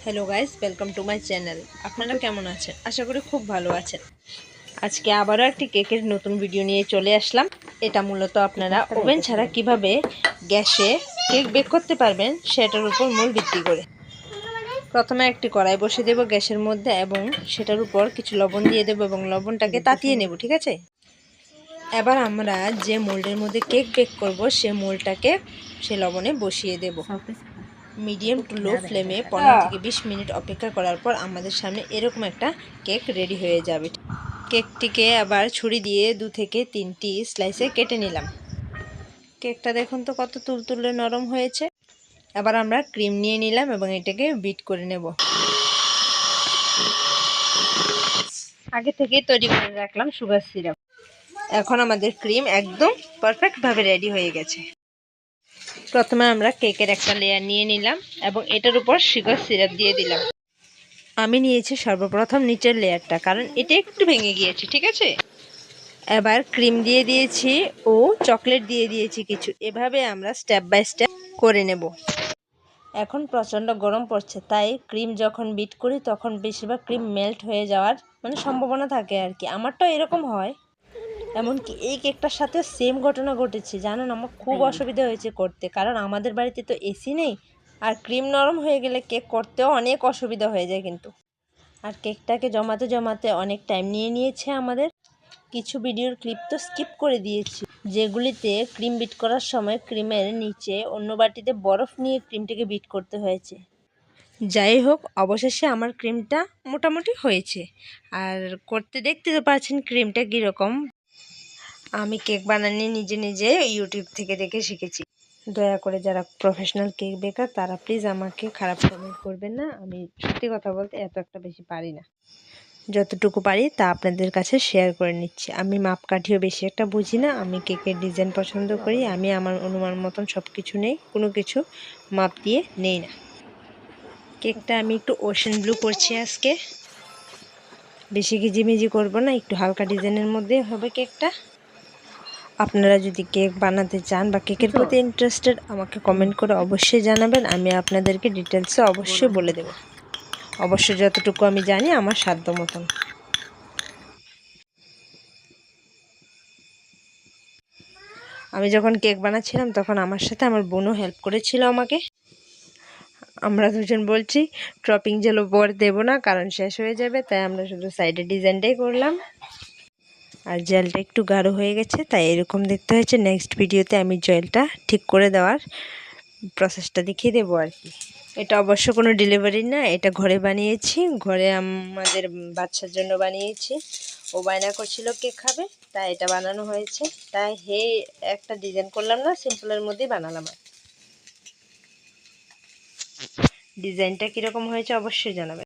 Hello guys, welcome to my channel. আপনারা কেমন আছেন? আশা করি খুব ভালো আছেন। আজকে আবারও একটি কেকের নতুন ভিডিও নিয়ে চলে আসলাম। এটা মূলত আপনারা ওভেন ছাড়া কিভাবে গ্যাসে কেক বেক করতে পারবেন সেটার উপর মূল ভিত্তি করে। প্রথমে একটি কড়াই বসিয়ে দেব গ্যাসের মধ্যে এবং সেটার উপর কিছু লবণ দিয়ে দেব এবং লবণটাকে তাতিয়ে নেব, ঠিক আছে? এবার আমরা যে মোল্ডের মধ্যে কেক বেক করব সে মোল্ডটাকে সে লবণে বসিয়ে দেব। মিডিয়াম টু লো ফ্লেমে 15 থেকে 20 মিনিট অপেক্ষা করার পর আমাদের সামনে এরকম একটা কেক রেডি হয়ে যাবে। কেকটিকে আবার ছুরি দিয়ে 2 থেকে 3টি স্লাইসে কেটে নিলাম। কেকটা দেখুন তো কত তুলতুলে নরম হয়েছে। এবার আমরা ক্রিম নিয়ে নিলাম এবং এটাকে বিট করে নেব। আগে থেকে তৈরি করে রাখলাম সুগার সিরাপ। এখন আমাদের ক্রিম একদম পারফেক্টভাবে রেডি হয়ে গেছে। প্রথমে আমরা কেকের একটা লেয়ার নিয়ে নিলাম এবং এটার উপর সুগার সিরাপ দিয়ে দিলাম। আমি নিয়েছি সর্বপ্রথম নিচের লেয়ারটা, কারণ এটা একটু ভেঙে গিয়েছে, ঠিক আছে? এবার ক্রিম দিয়ে দিয়েছি ও চকলেট দিয়ে দিয়েছি কিছু। এভাবে আমরা স্টেপ বাই স্টেপ করে নেব। এখন প্রচণ্ড গরম পড়ছে, তাই ক্রিম যখন বিট করি তখন বেশিরভাগ ক্রিম মেল্ট হয়ে যাওয়ার সম্ভাবনা থাকে আর কি। আমারটাও এরকম হয়। এমনকি এই কেকটার সাথে সেম ঘটনা ঘটেছে। জানেন, আমার খুব অসুবিধা হয়েছে করতে, কারণ আমাদের বাড়িতে তো এসি নেই, আর ক্রিম নরম হয়ে গেলে কেক করতেও অনেক অসুবিধা হয়ে যায় কিন্তু। আর কেকটাকে জমাতে জমাতে অনেক টাইম নিয়ে নিয়েছে আমাদের। কিছু ভিডিওর ক্লিপ তো স্কিপ করে দিয়েছি, যেগুলিতে ক্রিম বিট করার সময় ক্রিমের নিচে অন্য বাটিতে বরফ নিয়ে ক্রিমটাকে বিট করতে হয়েছে। যাই হোক, অবশেষে আমার ক্রিমটা মোটামুটি হয়েছে। আর করতে দেখতে তো পাচ্ছেন ক্রিমটা কীরকম। আমি কেক বানানো নিজে নিজে ইউটিউব থেকে দেখে শিখেছি। দয়া করে যারা প্রফেশনাল কেক বেকার তারা প্লিজ আমাকে খারাপ কমেন্ট করবেন না। আমি সত্যি কথা বলতে এত একটা বেশি পারি না, যতটুকু পারি তা আপনাদের কাছে শেয়ার করে নিচ্ছি। আমি মাপকাঠিও বেশি একটা বুঝি না। আমি কেকের ডিজাইন পছন্দ করি, আমি আমার অনুমান মতন সব কিছু নেই, কোনো কিছু মাপ দিয়ে নেই না। কেকটা আমি একটু ওশেন ব্লু করছি আজকে, বেশি ঘিজিমিজি করবো না, একটু হালকা ডিজাইনের মধ্যে হবে কেকটা। আপনারা যদি কেক বানাতে চান বা কেকের প্রতি ইন্টারেস্টেড আমাকে কমেন্ট করে অবশ্যই জানাবেন। আমি আপনাদেরকে ডিটেলসে অবশ্যই বলে দেব, অবশ্যই যতটুকু আমি জানি আমার সাধ্য মতন। আমি যখন কেক বানাচ্ছিলাম তখন আমার সাথে আমার বোনও হেল্প করেছিল আমাকে। আমরা দুজন বলছি টপিং জেল উপর দেবো না, কারণ শেষ হয়ে যাবে, তাই আমরা শুধু সাইডে ডিজাইনটাই করলাম। আর জেলটা একটু গাঢ় হয়ে গেছে, তাই এরকম দেখতে হয়েছে। নেক্সট ভিডিওতে আমি জেলটা ঠিক করে দেওয়ার প্রসেসটা দেখিয়ে দেবো আর কি। এটা অবশ্য কোনো ডেলিভারি না, এটা ঘরে বানিয়েছি, ঘরে আমাদের বাচ্চার জন্য বানিয়েছি। ও বায়না করছিল কেক খাবে, তাই এটা বানানো হয়েছে। তাই একটা ডিজাইন করলাম না, সিম্পলের মধ্যেই বানালাম। ডিজাইনটা কীরকম হয়েছে অবশ্যই জানাবেন।